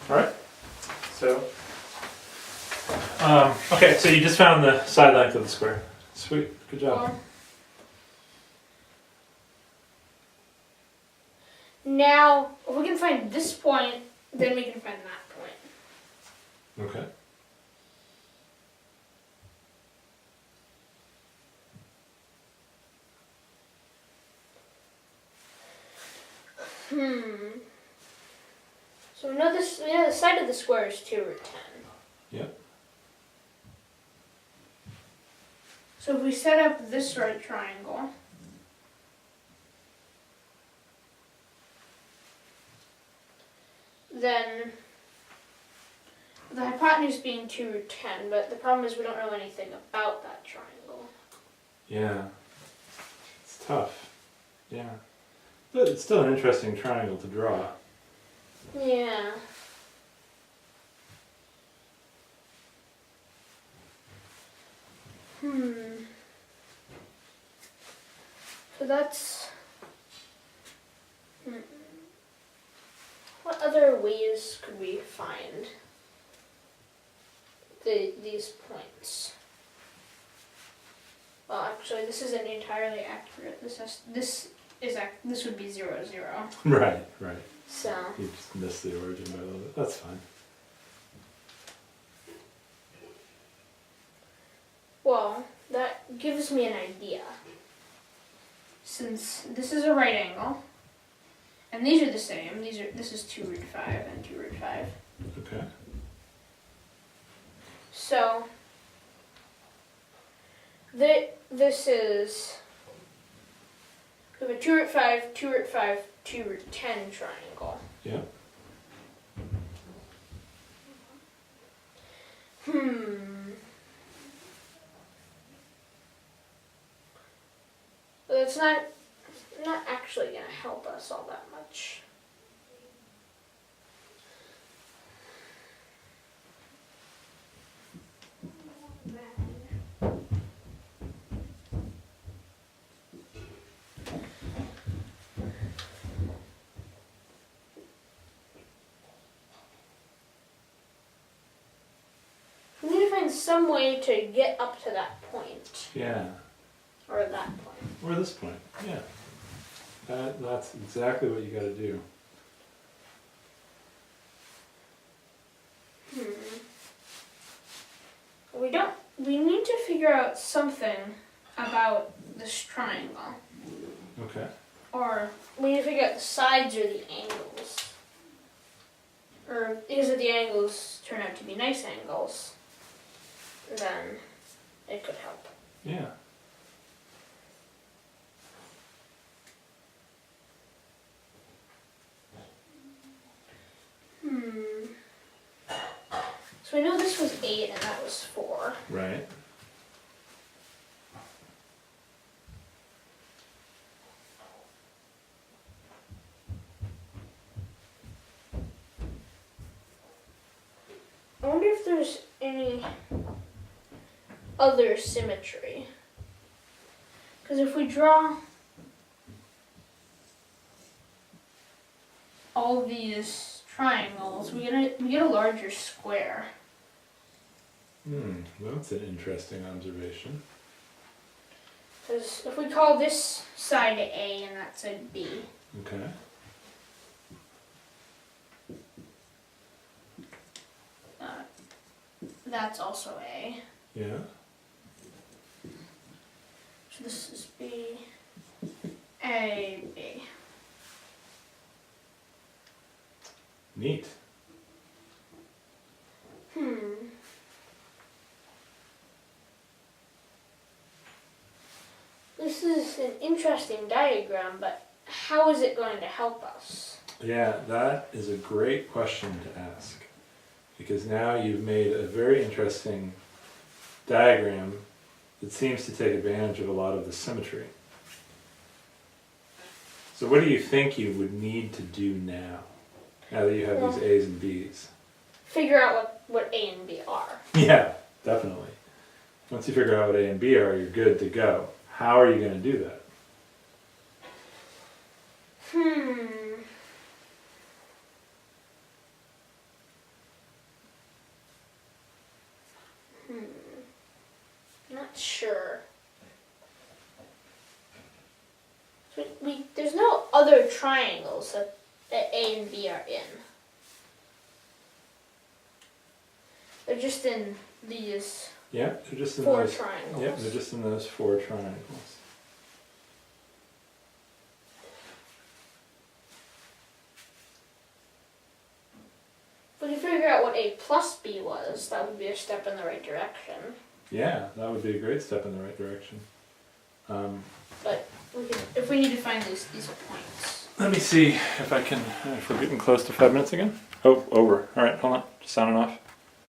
All right. So, okay, so you just found the side length of the square. Sweet, good job. Now, if we can find this point, then we can find that point. Okay. So we know this. We know the side of the square is 2 root 10. Yep. So if we set up this right triangle, then the hypotenuse being 2 root 10, but the problem is we don't know anything about that triangle. Yeah. It's tough. Yeah. But it's still an interesting triangle to draw. Yeah. So that's... What other ways could we find these points? Well, actually, this isn't entirely accurate. This would be 0, 0. Right. So. You just missed the origin by a little bit. That's fine. Well, that gives me an idea. Since this is a right angle, and these are the same. This is 2 root 5 and 2 root 5. Okay. So this is, we have a 2 root 5, 2 root 5, 2 root 10 triangle. Yeah. But it's not actually going to help us all that much. We need to find some way to get up to that point. Yeah. Or that point. Or this point. Yeah. That's exactly what you got to do. We need to figure out something about this triangle. Okay. Or we need to figure out the sides or the angles. Or if the angles turn out to be nice angles, then it could help. Yeah. So we know this was 8 and that was 4. Right. I wonder if there's any other symmetry. Because if we draw all these triangles, we get a larger square. Well, that's an interesting observation. Because if we call this side A and that side B, Okay. that's also A. Yeah. So this is B, A, B. Neat. This is an interesting diagram, but how is it going to help us? Yeah, that is a great question to ask. Because now you've made a very interesting diagram that seems to take advantage of a lot of the symmetry. So what do you think you would need to do now that you have these A's and B's? Figure out what A and B are. Yeah, definitely. Once you figure out what A and B are, you're good to go. How are you going to do that? sure. So there's no other triangles that A and B are in. They're just in these Yeah, they're just in 4 those. triangles. Yep, they're just in those 4 triangles. If we could figure out what A plus B was, that would be a step in the right direction. Yeah, that would be a great step in the right direction. But if we need to find these are points. Let me see if I can, if we're getting close to 5 minutes again. Oh, over. All right, hold on, just sounding off.